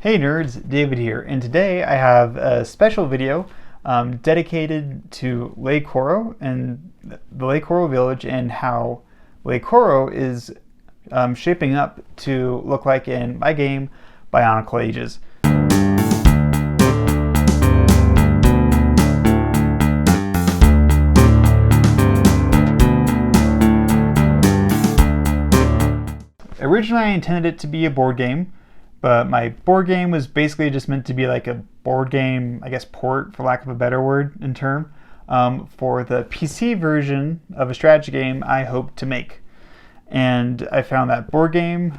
Hey nerds, David here, and today I have a special video dedicated to Lake Koro and the Lake Koro village and how Lake Koro is shaping up to look like in my game, Bionicle Ages. Originally I intended it to be a board game, but my board game was basically just meant to be like a board game, I guess, port, for lack of a better word and term, for the PC version of a strategy game I hope to make. And I found that board game,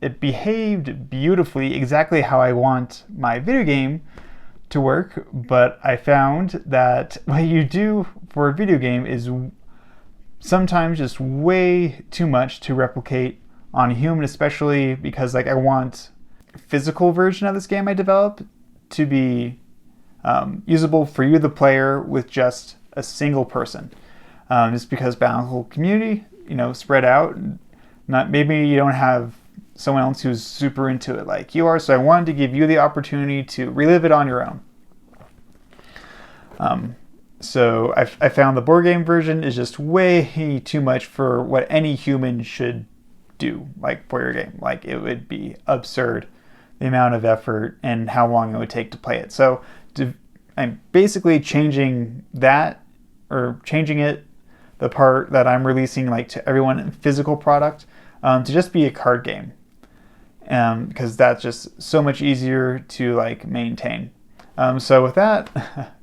it behaved beautifully, exactly how I want my video game to work, but I found that what you do for a video game is sometimes just way too much to replicate on a human, especially because I want physical version of this game I developed to be usable for you, the player, with just a single person. Just because Bionicle community, spread out. Maybe you don't have someone else who's super into it like you are, so I wanted to give you the opportunity to relive it on your own. So I found the board game version is just way too much for what any human should do, for your game. It would be absurd, the amount of effort and how long it would take to play it. So I'm basically changing that, or changing it, the part that I'm releasing to everyone in physical product, to just be a card game, because that's just so much easier to maintain. So with that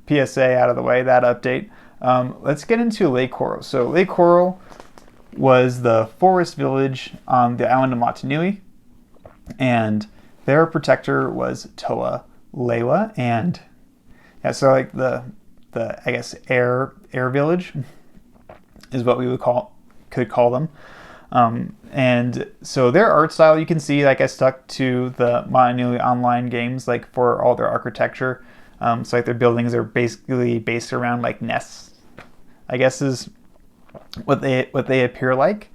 PSA out of the way, that update, let's get into Lake Koro. So Lake Koro was the forest village on the island of Motunui, and their protector was Toa Lewa, and so the I guess air village is what we could call them. And so their art style, you can see, I stuck to the Motunui online games, for all their architecture. So their buildings are basically based around nests, I guess is what they appear like.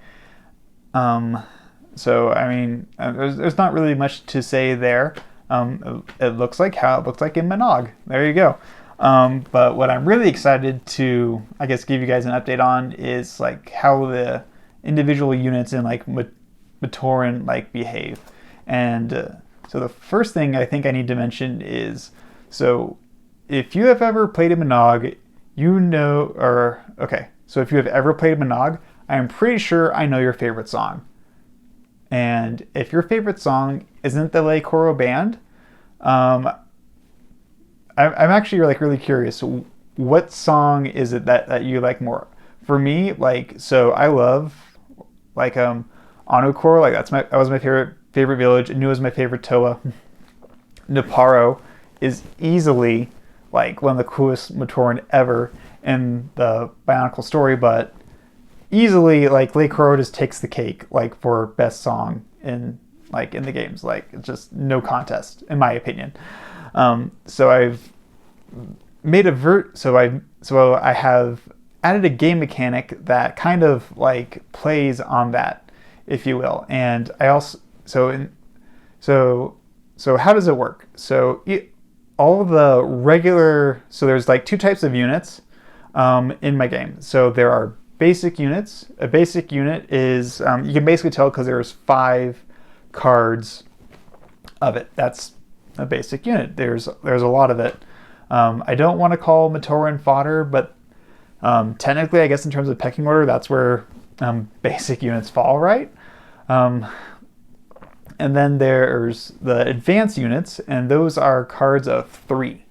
So I mean, there's not really much to say there. It looks like how it looks like in Manog. There you go. But what I'm really excited to, I guess, give you guys an update on is how the individual units in Matoran behave. And so the first thing I think I need to mention is, so if you have ever played a Manog, so if you have ever played Manog, I am pretty sure I know your favorite song. And if your favorite song isn't the Koro Band, I'm actually really curious. What song is it that you like more? For me, so I love Anu Koro. That was my favorite village. Anu was my favorite Toa. Naparo is easily one of the coolest Matoran ever in the Bionicle story, but easily Lake Koro just takes the cake for best song in the games. It's just no contest in my opinion. So I've made I have added a game mechanic that kind of plays on that, if you will. And I also so how does it work? So all the regular, so there's two types of units in my game. So there are basic units. A basic unit is, you can basically tell because there's 5 cards of it. That's a basic unit. There's a lot of it. I don't want to call Matoran fodder, but technically, I guess in terms of pecking order, that's where basic units fall, right? And then there's the advanced units, and those are cards of 3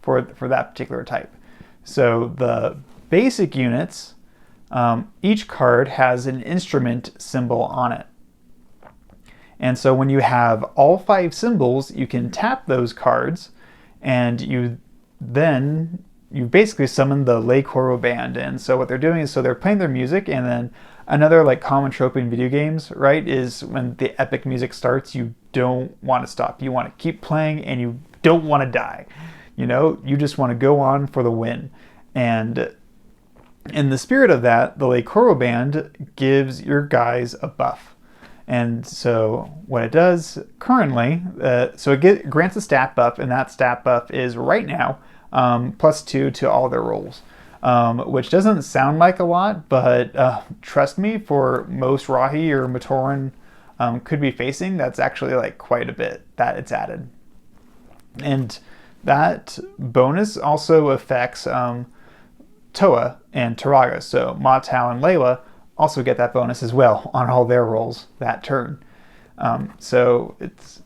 for that particular type. So the basic units, each card has an instrument symbol on it. And so when you have all 5 symbols, you can tap those cards, and you basically summon the Lake Koro Band. And so what they're doing is, so they're playing their music, and then another common trope in video games, right, is when the epic music starts, you don't want to stop. You want to keep playing, and you don't want to die. You just want to go on for the win. And in the spirit of that, the Lake Koro Band gives your guys a buff. And so what it does currently, so it grants a stat buff, and that stat buff is right now +2 to all their rolls, which doesn't sound like a lot, but trust me, for most Rahi or Matoran could be facing, that's actually like quite a bit that it's added. And that bonus also affects Toa and Taraga, so Matau and Layla also get that bonus as well on all their rolls that turn. So it's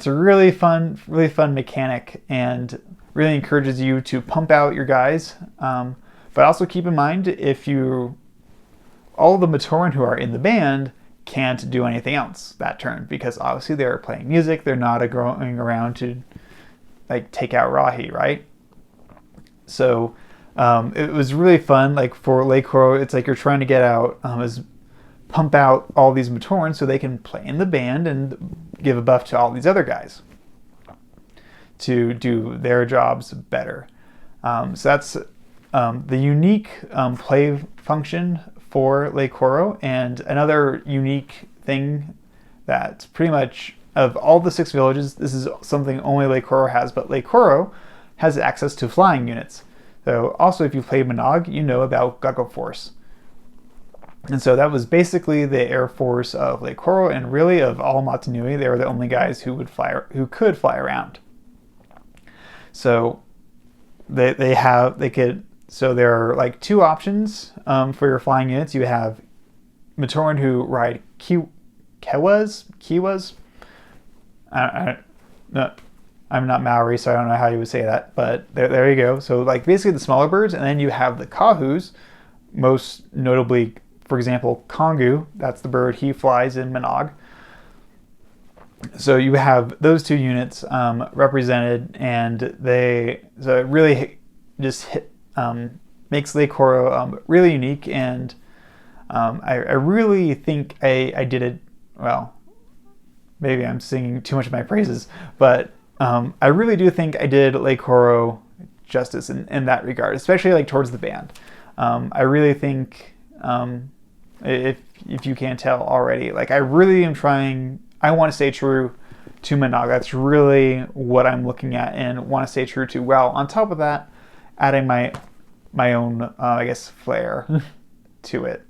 a really fun mechanic, and really encourages you to pump out your guys. But also keep in mind, all the Matoran who are in the band can't do anything else that turn, because obviously they're playing music. They're not going around to like take out Rahi, right? So it was really fun. Like for Le Koro, it's like you're trying to get out, pump out all these Matorans so they can play in the band and give a buff to all these other guys to do their jobs better. So that's the unique play function for Le Koro. And another unique thing that's pretty much, of all the 6 villages, this is something only Le Koro has, but Le Koro has access to flying units. So also, if you've played Monog, you know about Guggle Force. And so that was basically the air force of Le Koro, and really of all Motunui, they were the only guys who could fly around. So so there are like 2 options for your flying units. You have Matoran who ride Kiwas. I'm not Maori, so I don't know how you would say that, but there you go. So like basically the smaller birds, and then you have the Kahus, most notably, for example, Kongu. That's the bird, he flies in Monog. So you have those 2 units represented, and so it really just makes Le Koro really unique. And I really think I did it well. Maybe I'm singing too much of my praises, but I really do think I did Le Koro justice in that regard, especially like towards the band. I really think, if you can't tell already, like I really am trying. I want to stay true to Monog. That's really what I'm looking at and want to stay true to. Well, on top of that, adding my own, I guess, flair to it.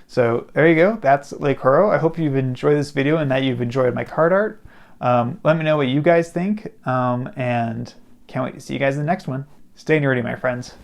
So there you go. That's Le Koro. I hope you've enjoyed this video and that you've enjoyed my card art. Let me know what you guys think, and can't wait to see you guys in the next one. Stay nerdy, my friends.